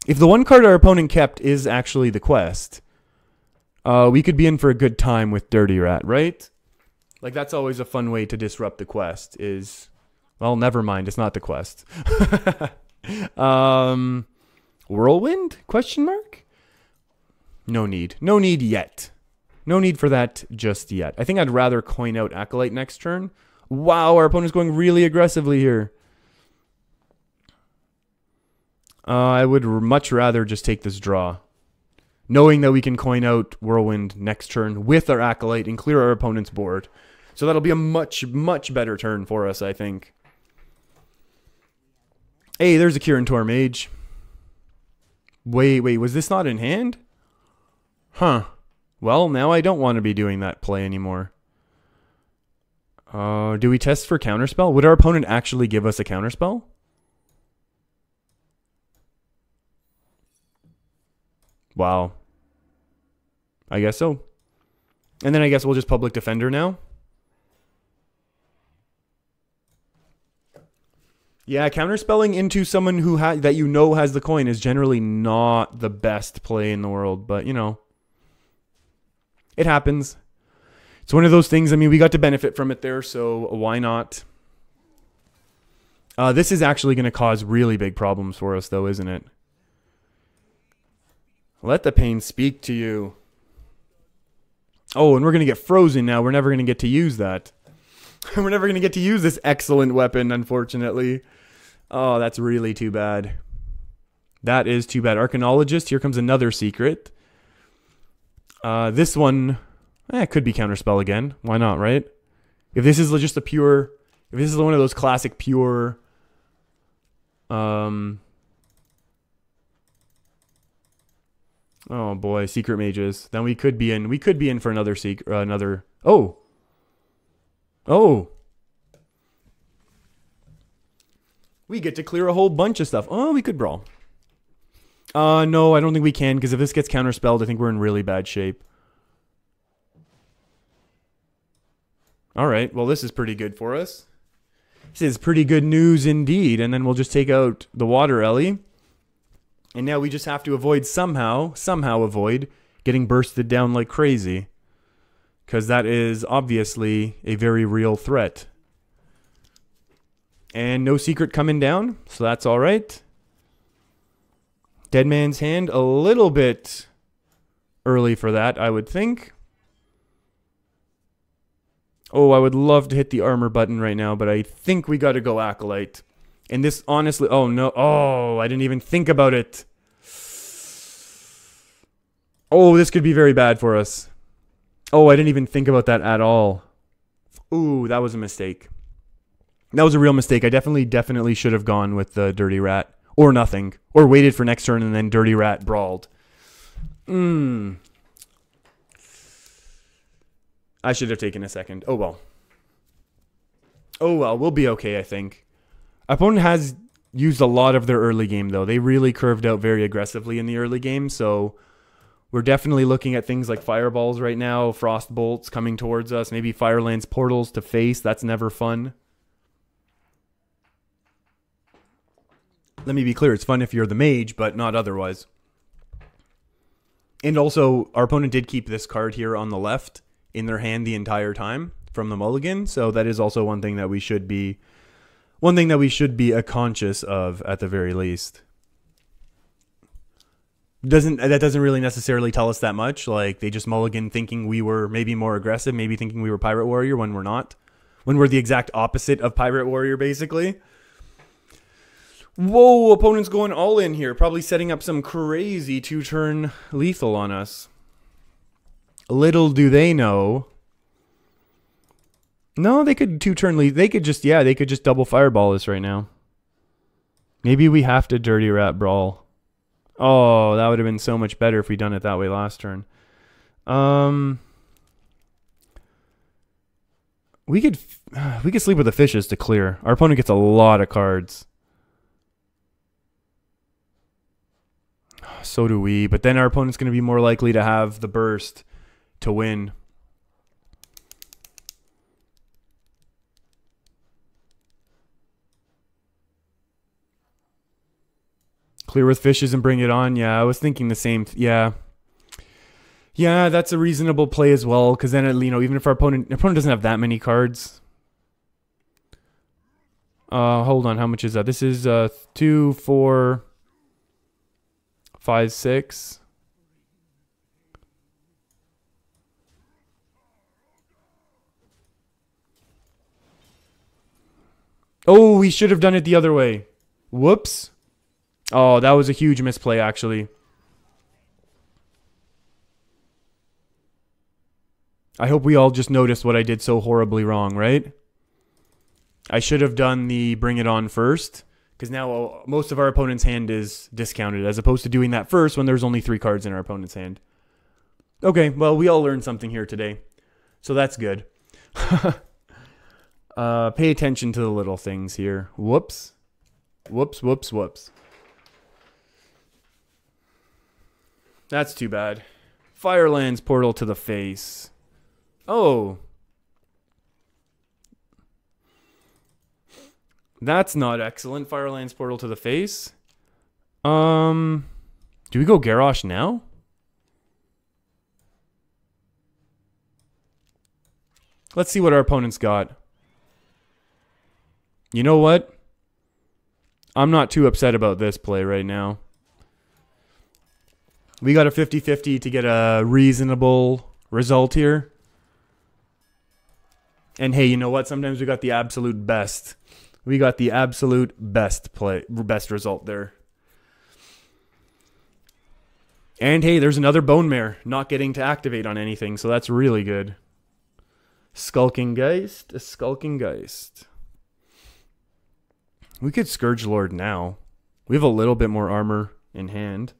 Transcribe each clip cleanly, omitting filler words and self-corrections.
If the one card our opponent kept is actually the quest, we could be in for a good time with Dirty Rat, right? Like, that's always a fun way to disrupt the quest is... Well, never mind. It's not the quest. Whirlwind? Question mark? No need. No need yet. No need for that just yet. I think I'd rather coin out Acolyte next turn. Wow, our opponent's going really aggressively here. I would much rather just take this draw. Knowing that we can coin out Whirlwind next turn with our Acolyte and clear our opponent's board. So that'll be a much, much better turn for us, I think. Hey, there's a Kirin Mage. Wait, was this not in hand? Huh. Well, now I don't want to be doing that play anymore. Do we test for Counterspell? Would our opponent actually give us a Counterspell? Wow. I guess so. And then I guess we'll just Public Defender now. Yeah, counterspelling into someone who that you know has the coin is generally not the best play in the world, but you know, it happens. It's one of those things. I mean, we got to benefit from it there, so why not? This is actually going to cause really big problems for us, though, isn't it? Let the pain speak to you. Oh, and we're going to get frozen now. We're never going to get to use that. We're never going to get to use this excellent weapon, unfortunately. Oh, that's really too bad. That is too bad. Arcanologist, here comes another secret. This one, could be Counterspell again. Why not, right? If this is just a pure... If this is one of those classic pure... Oh boy, secret mages. Then we could be in for another Oh. We get to clear a whole bunch of stuff. Oh, we could brawl. No, I don't think we can, because if this gets counterspelled, I think we're in really bad shape. Alright, well this is pretty good for us. This is pretty good news indeed. And then we'll just take out the Water Ellie. And now we just have to avoid somehow avoid getting bursted down like crazy. Because that is obviously a very real threat. And no secret coming down, so that's alright. Dead Man's Hand, a little bit early for that, I would think. Oh, I would love to hit the armor button right now, but I think we got to go Acolyte. And this honestly... Oh, no. Oh, I didn't even think about it. Oh, this could be very bad for us. Oh, I didn't even think about that at all. Ooh, that was a mistake. That was a real mistake. I definitely should have gone with the Dirty Rat. Or nothing. Or waited for next turn and then Dirty Rat brawled. I should have taken a second. Oh, well. Oh, well. We'll be okay, I think. Opponent has used a lot of their early game, though. They really curved out very aggressively in the early game, so we're definitely looking at things like Fireballs right now, Frost Bolts coming towards us, maybe Firelands Portals to face. That's never fun. Let me be clear, it's fun if you're the Mage, but not otherwise. And also, our opponent did keep this card here on the left in their hand the entire time from the mulligan, so that is also one thing that we should be conscious of at the very least. That doesn't really necessarily tell us that much. Like, they just mulligan thinking we were maybe more aggressive, maybe thinking we were Pirate Warrior when we're not. When we're the exact opposite of Pirate Warrior, basically. Whoa, opponent's going all in here. Probably setting up some crazy 2-turn lethal on us. Little do they know. No, they could 2-turn lethal. They could just double Fireball us right now. Maybe we have to Dirty Rat Brawl. Oh, that would have been so much better if we'd done it that way last turn. We could sleep with the fishes to clear. Our opponent gets a lot of cards. So do we, but then our opponent's going to be more likely to have the burst to win. Clear with fishes and bring it on. Yeah, I was thinking the same. Yeah. Yeah, that's a reasonable play as well. Because then, you know, even if our opponent doesn't have that many cards. Hold on. How much is that? This is 2, 4, 5, 6. Oh, we should have done it the other way. Whoops. Oh, that was a huge misplay, actually. I hope we all just noticed what I did so horribly wrong, right? I should have done the bring it on first, because now most of our opponent's hand is discounted, as opposed to doing that first when there's only 3 cards in our opponent's hand. Okay, well, we all learned something here today, so that's good. Pay attention to the little things here. Whoops. Whoops, whoops, whoops. That's too bad. Firelands Portal to the face. Oh. That's not excellent. Firelands Portal to the face. Do we go Garrosh now? Let's see what our opponent's got. You know what? I'm not too upset about this play right now. We got a 50-50 to get a reasonable result here. And hey, you know what? Sometimes we got the absolute best. We got the absolute best result there. And hey, there's another Bone Mare not getting to activate on anything, so that's really good. Skulking Geist, a Skulking Geist. We could Scourge Lord now. We have a little bit more armor in hand.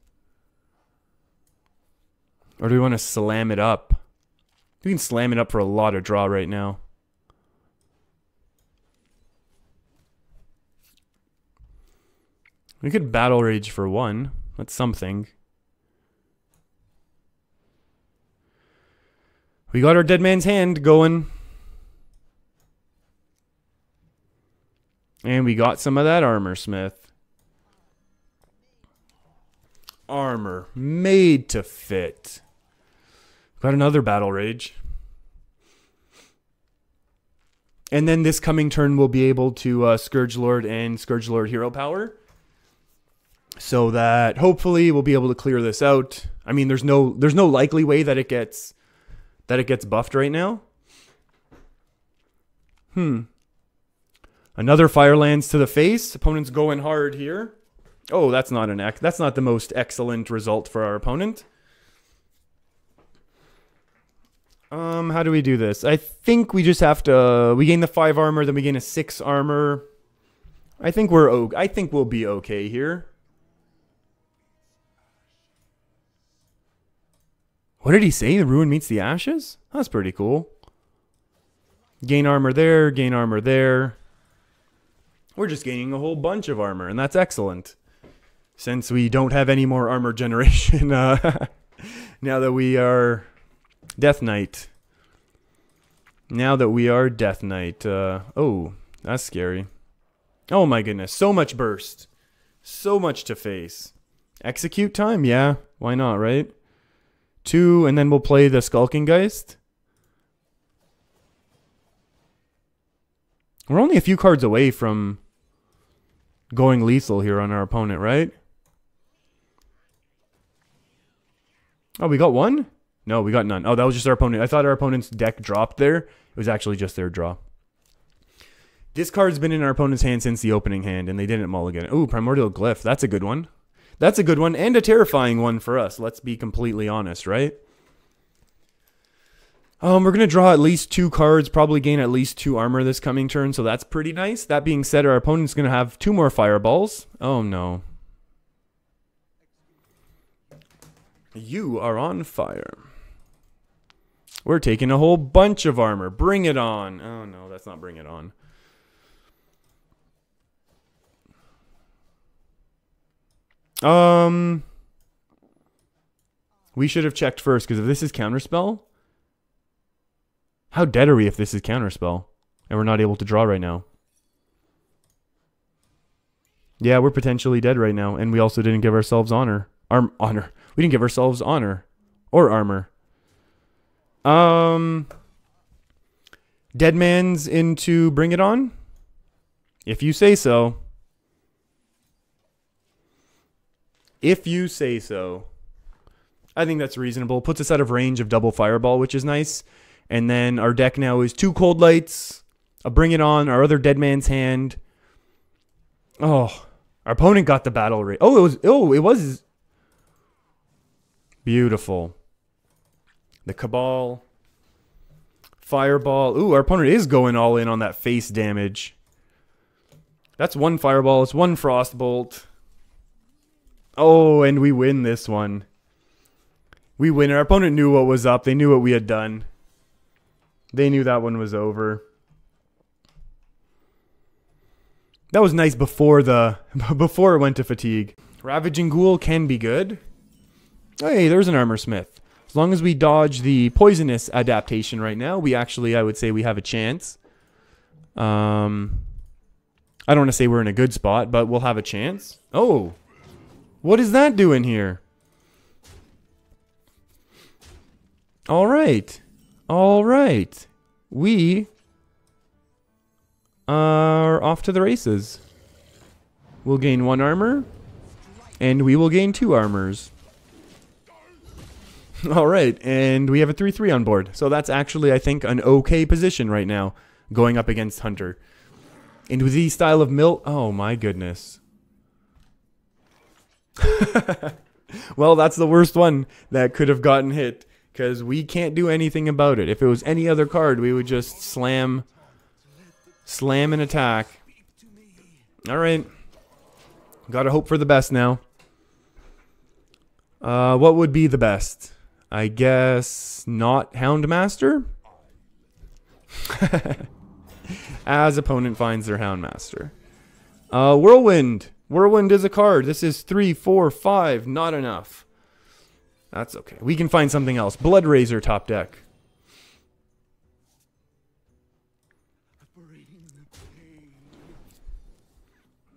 Or do we want to slam it up? We can slam it up for a lot of draw right now. We could Battle Rage for 1. That's something. We got our Dead Man's Hand going. And we got some of that Armor Smith. Armor made to fit. Got another Battle Rage. And then this coming turn we'll be able to Scourge Lord and Scourge Lord Hero Power. So that hopefully we'll be able to clear this out. I mean, there's no likely way that it gets buffed right now. Another Firelands to the face. Opponent's going hard here. Oh, that's not the most excellent result for our opponent. How do we do this? I think we just have to. We gain the 5 armor, then we gain a 6 armor. I think we'll be okay here. What did he say? The ruin meets the ashes? That's pretty cool. Gain armor there, gain armor there. We're just gaining a whole bunch of armor, and that's excellent. Since we don't have any more armor generation now that we are Death Knight. Now that we are Death Knight. Oh, that's scary. Oh my goodness, so much burst. So much to face. Execute time? Yeah, why not, right? 2, and then we'll play the Skulking Geist. We're only a few cards away from going lethal here on our opponent, right? Oh, we got 1? No, we got none. Oh, that was just our opponent. I thought our opponent's deck dropped there. It was actually just their draw. This card's been in our opponent's hand since the opening hand, and they didn't mulligan. Ooh, Primordial Glyph. That's a good one. That's a good one, and a terrifying one for us. Let's be completely honest, right? We're going to draw at least 2 cards, probably gain at least 2 armor this coming turn, so that's pretty nice. That being said, our opponent's going to have 2 more fireballs. Oh, no. You are on fire. We're taking a whole bunch of armor. Bring it on. Oh, no, that's not bring it on. We should have checked first, because if this is Counterspell... How dead are we if this is Counterspell? And we're not able to draw right now. Yeah, we're potentially dead right now, and we also didn't give ourselves honor. Honor. We didn't give ourselves honor or armor. Dead man's into Bring It On? If you say so. If you say so. I think that's reasonable. Puts us out of range of double fireball, which is nice. And then our deck now is 2 Cold Lights, a Bring It On, our other Dead Man's Hand. Oh, our opponent got the battle rate. It was beautiful. The Cabal, Fireball. Ooh, our opponent is going all in on that face damage. That's 1 Fireball. It's 1 Frostbolt. Oh, and we win this one. We win. Our opponent knew what was up. They knew what we had done. They knew that one was over. That was nice before it went to fatigue. Ravaging Ghoul can be good. Hey, there's an Armor Smith. As long as we dodge the poisonous adaptation right now, we actually, I would say, we have a chance. I don't want to say we're in a good spot, but we'll have a chance. Oh, what is that doing here? All right. All right. We are off to the races. We'll gain 1 armor, and we will gain 2 armors. All right, and we have a 3/3 on board. So that's actually, I think, an okay position right now, going up against Hunter. And with the style of oh my goodness. Well, that's the worst one that could have gotten hit, because we can't do anything about it. If it was any other card, we would just slam and attack. All right. Gotta hope for the best now. What would be the best? I guess not Houndmaster? As opponent finds their Houndmaster. Whirlwind. Whirlwind is a card. This is 3, 4, 5. Not enough. That's okay. We can find something else. Blood Razor top deck.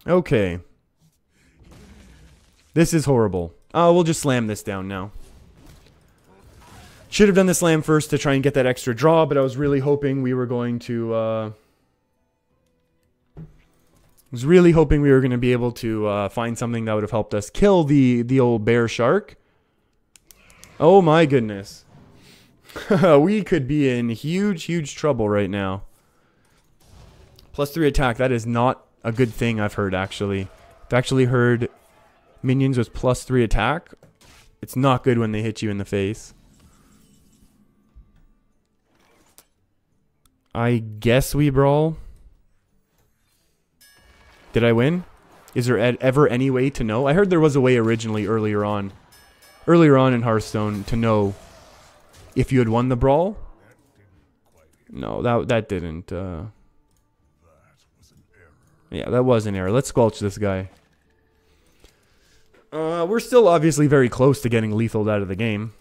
Okay. This is horrible. We'll just slam this down now. Should have done the slam first to try and get that extra draw, but I was really hoping we were going to... be able to find something that would have helped us kill the old bear shark. Oh my goodness. We could be in huge trouble right now. +3 attack. That is not a good thing, I've heard, actually. I've actually heard minions with +3 attack. It's not good when they hit you in the face. I guess we brawl. Did I win? Is there ever any way to know? I heard there was a way originally earlier on in Hearthstone to know if you had won the brawl. No, that didn't. Yeah, that was an error. Let's squelch this guy. We're still obviously very close to getting lethaled out of the game.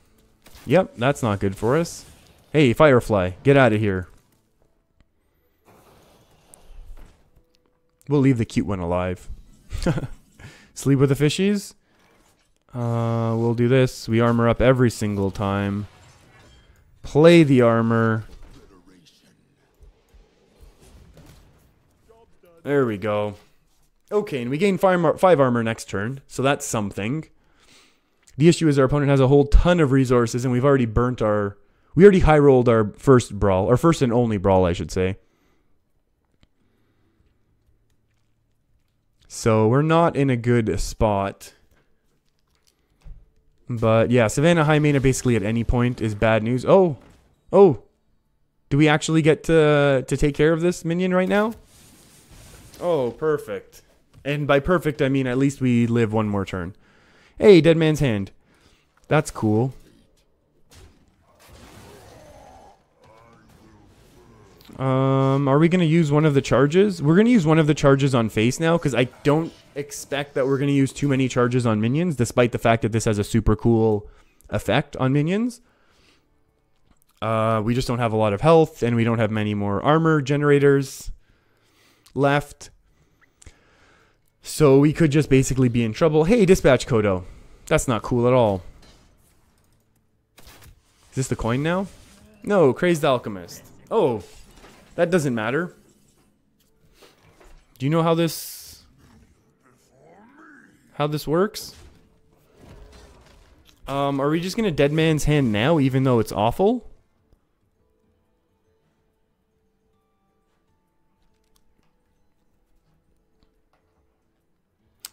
Yep, that's not good for us. Hey, Firefly, get out of here. We'll leave the cute one alive. Sleep with the fishies. We'll do this. We armor up every single time. Play the armor. There we go. Okay, and we gain 5 armor next turn, so that's something. The issue is our opponent has a whole ton of resources, and we've already burnt our... We already high-rolled our first brawl, our first and only brawl, I should say. So we're not in a good spot. But yeah, Savannah High Mana basically at any point is bad news. Oh! Oh! Do we actually get to take care of this minion right now? Oh, perfect. And by perfect, I mean at least we live 1 more turn. Hey, Dead Man's Hand. That's cool. Are we going to use one of the charges? We're going to use one of the charges on face now, because I don't expect that we're going to use too many charges on minions, despite the fact that this has a super cool effect on minions. We just don't have a lot of health, and we don't have many more armor generators left. So we could just basically be in trouble. Hey, dispatch Kodo. That's not cool at all. Is this the coin now? No, Crazed Alchemist. Oh, that doesn't matter. Do you know how this works? Are we just gonna Dead Man's Hand now, even though it's awful?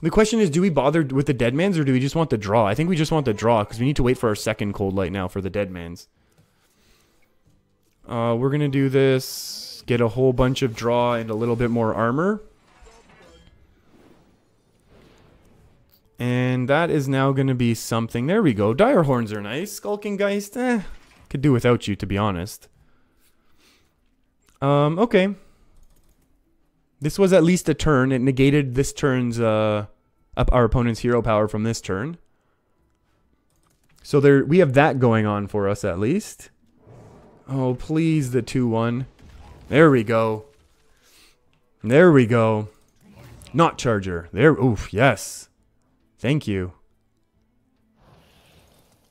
The question is, do we bother with the Dead Man's or do we just want the draw? I think we just want the draw because we need to wait for our second Cold Light now for the Dead Man's. We're going to do this, get a whole bunch of draw and a little bit more armor. And that is now going to be something. There we go. Dire Horns are nice. Skulking Geist, could do without you, to be honest. Okay. This was at least a turn. It negated this turn's, our opponent's hero power from this turn. So there, we have that going on for us at least. Oh, please, the 2-1. There we go. There we go. Not Charger. There, oof, yes. Thank you.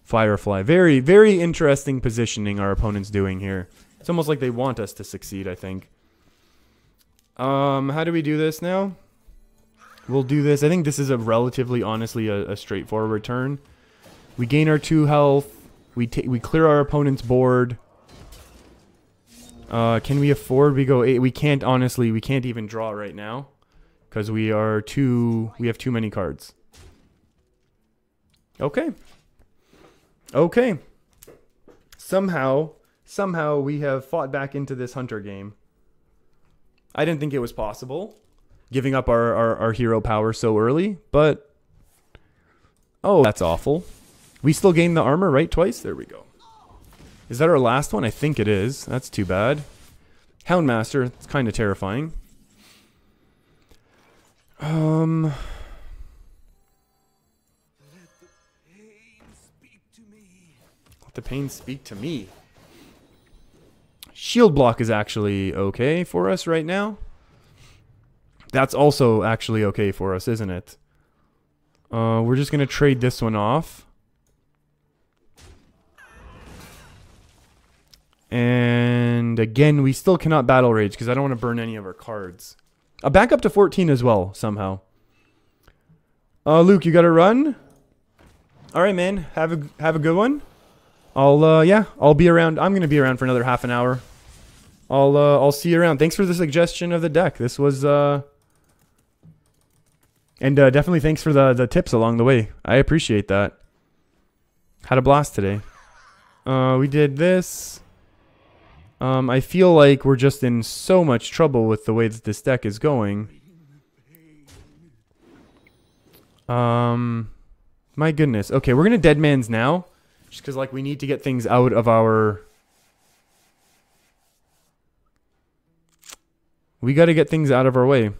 Firefly. Very, very interesting positioning our opponent's doing here. It's almost like they want us to succeed, I think. How do we do this now? We'll do this. I think this is a relatively, honestly, a straightforward turn. We gain our 2 health. We clear our opponent's board. Can we afford? We go 8. We can't, honestly, we can't even draw right now. Because we have too many cards. Okay. Okay. Somehow we have fought back into this Hunter game. I didn't think it was possible, giving up our hero power so early, but... Oh, that's awful. We still gain the armor, right? Twice? There we go. Is that our last one? I think it is. That's too bad. Houndmaster, it's kind of terrifying. Let the pain speak to me. Shield block is actually okay for us right now. That's also actually okay for us, isn't it? We're just going to trade this one off. And again, we still cannot Battle Rage because I don't want to burn any of our cards. Back up to 14 as well, somehow. Luke, you got to run? All right, man. Have a good one. I'll be around. I'm going to be around for another half an hour. I'll see you around. Thanks for the suggestion of the deck. This was, and definitely thanks for the tips along the way. I appreciate that. Had a blast today. We did this. I feel like we're just in so much trouble with the way that this deck is going. My goodness. Okay, we're going to Dead Man's now. Just because, like, we need to get things out of our... We got to get things out of our way.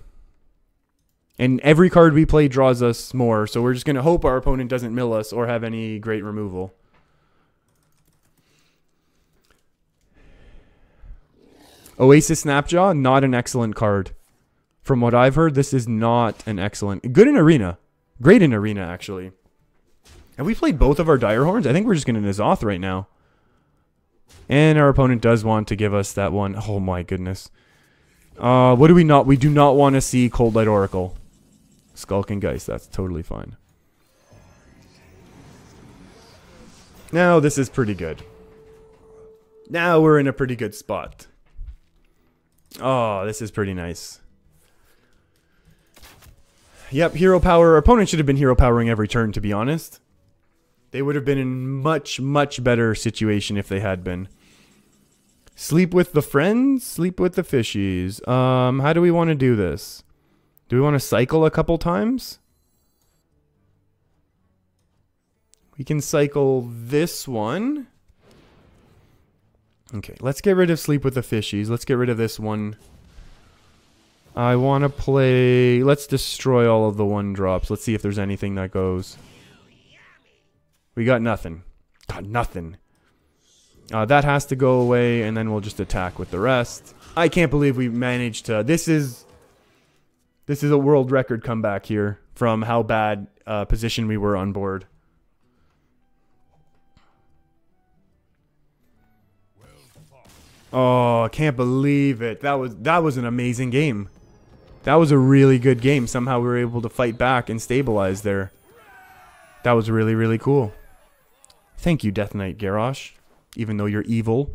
And every card we play draws us more. So we're just going to hope our opponent doesn't mill us or have any great removal. Oasis Snapjaw, not an excellent card. From what I've heard, this is not an excellent... Good in Arena. Great in Arena, actually. Have we played both of our Dire Horns? I think we're just going to N'Zoth right now. And our opponent does want to give us that one. Oh my goodness. What do we not? We do not want to see Cold Light Oracle. Skulking Geist, that's totally fine. Now this is pretty good. Now we're in a pretty good spot. Oh, this is pretty nice. Yep, hero power. Our opponent should have been hero powering every turn, to be honest. They would have been in much, much better situation if they had been. Sleep with the friends? Sleep with the fishies. How do we want to do this? Do we want to cycle a couple times? We can cycle this one. Okay, let's get rid of Sleep with the Fishies. Let's get rid of this one. I want to play... Let's destroy all of the 1-drops. Let's see if there's anything that goes. We got nothing. Got nothing. That has to go away, and then we'll just attack with the rest. I can't believe we managed to... This is This is a world record comeback here from how bad position we were on board. Oh, I can't believe it. That was an amazing game. That was a really good game. Somehow we were able to fight back and stabilize there. That was really, really cool. Thank you, Death Knight Garrosh, even though you're evil.